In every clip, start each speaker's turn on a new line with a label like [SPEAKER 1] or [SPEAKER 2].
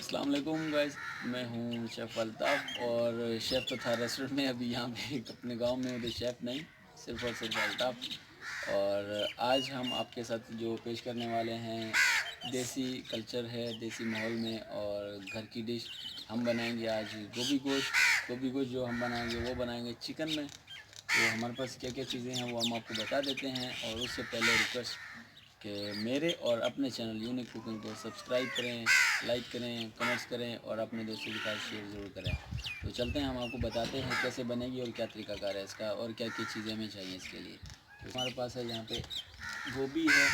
[SPEAKER 1] अस्सलाम वालेकुम गाइस, मैं हूँ शेफ़ अल्ताफ़ और शेफ़ तो था रेस्टोरेंट में। अभी यहाँ पे एक अपने गांव में उधर शेफ़ नहीं, सिर्फ़ और सिर्फ अल्ताफ़। और आज हम आपके साथ जो पेश करने वाले हैं देसी कल्चर है, देसी माहौल में और घर की डिश हम बनाएंगे आज गोभी गोश्त जो हम बनाएंगे वो बनाएंगे चिकन में। तो हमारे पास क्या क्या चीज़ें हैं वो हम आपको बता देते हैं। और उससे पहले रिक्वेस्ट कि मेरे और अपने चैनल यूनिक कुकिंग को सब्सक्राइब करें, लाइक करें, कमेंट्स करें और अपने दोस्तों के साथ शेयर ज़रूर करें। तो चलते हैं, हम आपको बताते हैं कैसे बनेगी और क्या तरीकाकार है इसका और क्या क्या चीज़ें हमें चाहिए इसके लिए। तो हमारे पास है यहाँ पे गोभी है।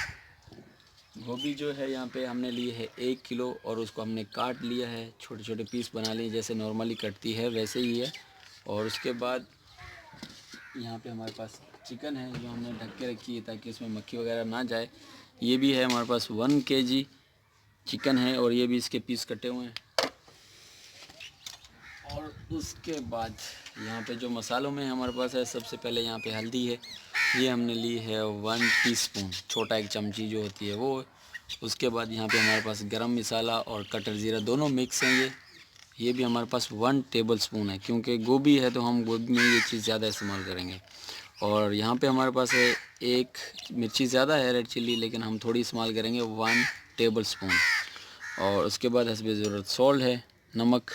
[SPEAKER 1] गोभी जो है यहाँ पे हमने ली है 1 किलो और उसको हमने काट लिया है, छोटे छोटे पीस बना लिए जैसे नॉर्मली कटती है वैसे ही है। और उसके बाद यहाँ पे हमारे पास चिकन है जो हमने ढक के रखी है ताकि इसमें मक्खी वगैरह ना जाए। ये भी है हमारे पास 1 केजी चिकन है और ये भी इसके पीस कटे हुए हैं। और उसके बाद यहाँ पे जो मसालों में हमारे पास है, सबसे पहले यहाँ पे हल्दी है, ये हमने ली है 1 टीस्पून, छोटा एक चमची जो होती है वो। उसके बाद यहाँ पे हमारे पास गरम मसाला और कटर ज़ीरा दोनों मिक्स हैं। ये भी हमारे पास 1 टेबल स्पून है, क्योंकि गोभी है तो हम गोभी में ये चीज़ ज़्यादा इस्तेमाल करेंगे। और यहाँ पे हमारे पास है एक मिर्ची ज़्यादा है रेड चिल्ली, लेकिन हम थोड़ी इस्तेमाल करेंगे 1 टेबल स्पून। और उसके बाद हस्बे ज़रूरत सॉल्ट है, नमक,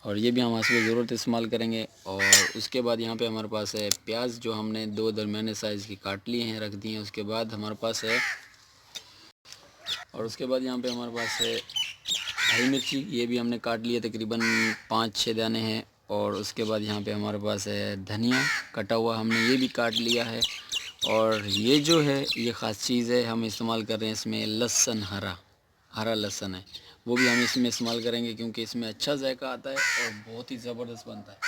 [SPEAKER 1] और ये भी हम हस्बे ज़रूरत इस्तेमाल करेंगे। और उसके बाद यहाँ पे हमारे पास है प्याज जो हमने 2 दरमियाने साइज़ की काट लिए हैं, रख दिए हैं। उसके बाद हमारे पास है यहाँ पे हमारे पास है हरी मिर्ची, ये भी हमने काट लिए, तकरीबन 5-6 दाने हैं। और उसके बाद यहाँ पे हमारे पास है धनिया कटा हुआ, हमने ये भी काट लिया है। और ये जो है ये ख़ास चीज़ है, हम इस्तेमाल कर रहे हैं इसमें लहसुन, हरा लहसुन है, वो भी हम इसमें इस्तेमाल करेंगे क्योंकि इसमें अच्छा जायका आता है और बहुत ही ज़बरदस्त बनता है।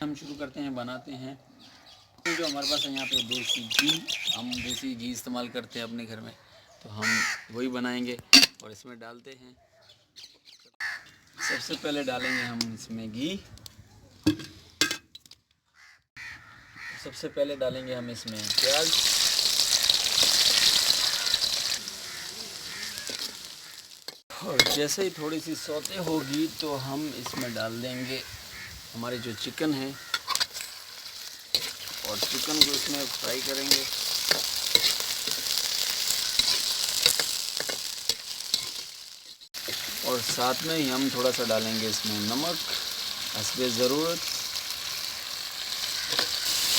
[SPEAKER 1] हम शुरू करते हैं, बनाते हैं। तो जो हमारे पास है यहाँ पे देसी घी, हम देसी घी इस्तेमाल करते हैं अपने घर में, तो हम वही बनाएंगे और इसमें डालते हैं। सबसे पहले डालेंगे हम इसमें घी। सबसे पहले डालेंगे हम इसमें प्याज। और जैसे ही थोड़ी सी सौते होगी तो हम इसमें डाल देंगे हमारे जो चिकन है और चिकन को इसमें फ्राई करेंगे। और साथ में ही हम थोड़ा सा डालेंगे इसमें नमक हस्बे ज़रूरत।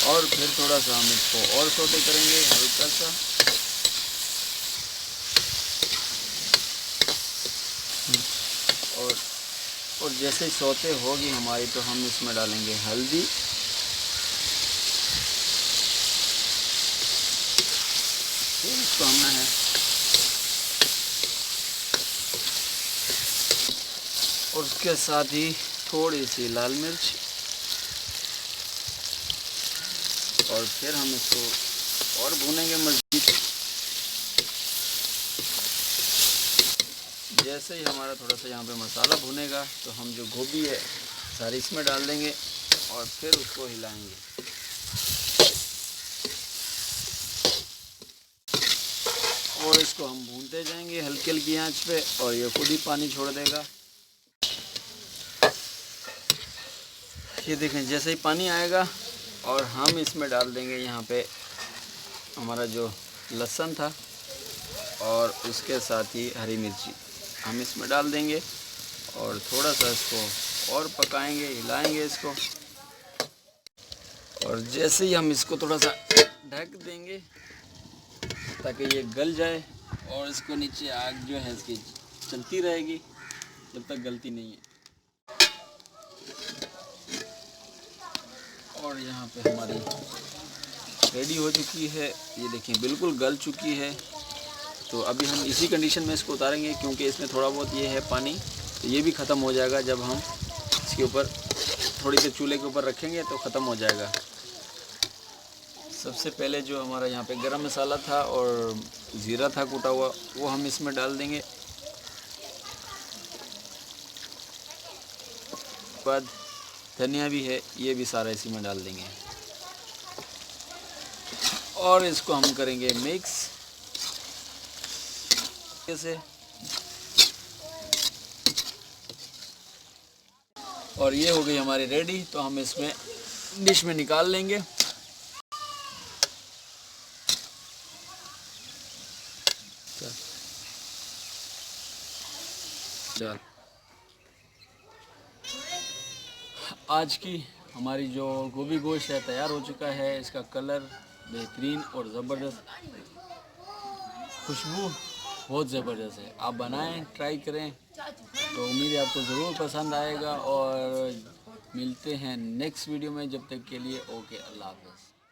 [SPEAKER 1] और फिर थोड़ा सा हम इसको और सौते करेंगे हल्का सा। और जैसे सौते होगी हमारी तो हम इसमें डालेंगे हल्दी, फिर इसको हमने है और उसके साथ ही थोड़ी सी लाल मिर्च। और फिर हम इसको और भूनेंगे मज़ीद। जैसे ही हमारा थोड़ा सा यहाँ पे मसाला भुनेगा तो हम जो गोभी है सारी इसमें डाल देंगे और फिर उसको हिलाएंगे। और इसको हम भूनते जाएंगे हल्की हल्की आंच पे और ये खुद ही पानी छोड़ देगा। ये देखें, जैसे ही पानी आएगा और हम इसमें डाल देंगे यहाँ पे हमारा जो लहसुन था और उसके साथ ही हरी मिर्ची हम इसमें डाल देंगे और थोड़ा सा इसको और पकाएंगे, हिलाएंगे इसको। और जैसे ही हम इसको थोड़ा सा ढक देंगे ताकि ये गल जाए और इसको नीचे आग जो है इसकी चलती रहेगी जब तक गलती नहीं है। और यहाँ पे हमारी रेडी हो चुकी है, ये देखिए बिल्कुल गल चुकी है। तो अभी हम इसी कंडीशन में इसको उतारेंगे क्योंकि इसमें थोड़ा बहुत ये है पानी, तो ये भी ख़त्म हो जाएगा जब हम इसके ऊपर थोड़ी देर चूल्हे के ऊपर रखेंगे तो ख़त्म हो जाएगा। सबसे पहले जो हमारा यहाँ पे गरम मसाला था और ज़ीरा था कूटा हुआ वो हम इसमें डाल देंगे। बाद धनिया भी है, ये भी सारा इसी में डाल देंगे और इसको हम करेंगे मिक्स से। और ये हो गई हमारी रेडी, तो हम इसमें डिश में निकाल लेंगे। चल आज की हमारी जो गोभी गोश्त है तैयार हो चुका है। इसका कलर बेहतरीन और ज़बरदस्त, खुशबू बहुत ज़बरदस्त है। आप बनाएं, ट्राई करें, तो उम्मीद है आपको ज़रूर पसंद आएगा। और मिलते हैं नेक्स्ट वीडियो में, जब तक के लिए ओके, अल्लाह हाफ़िज़।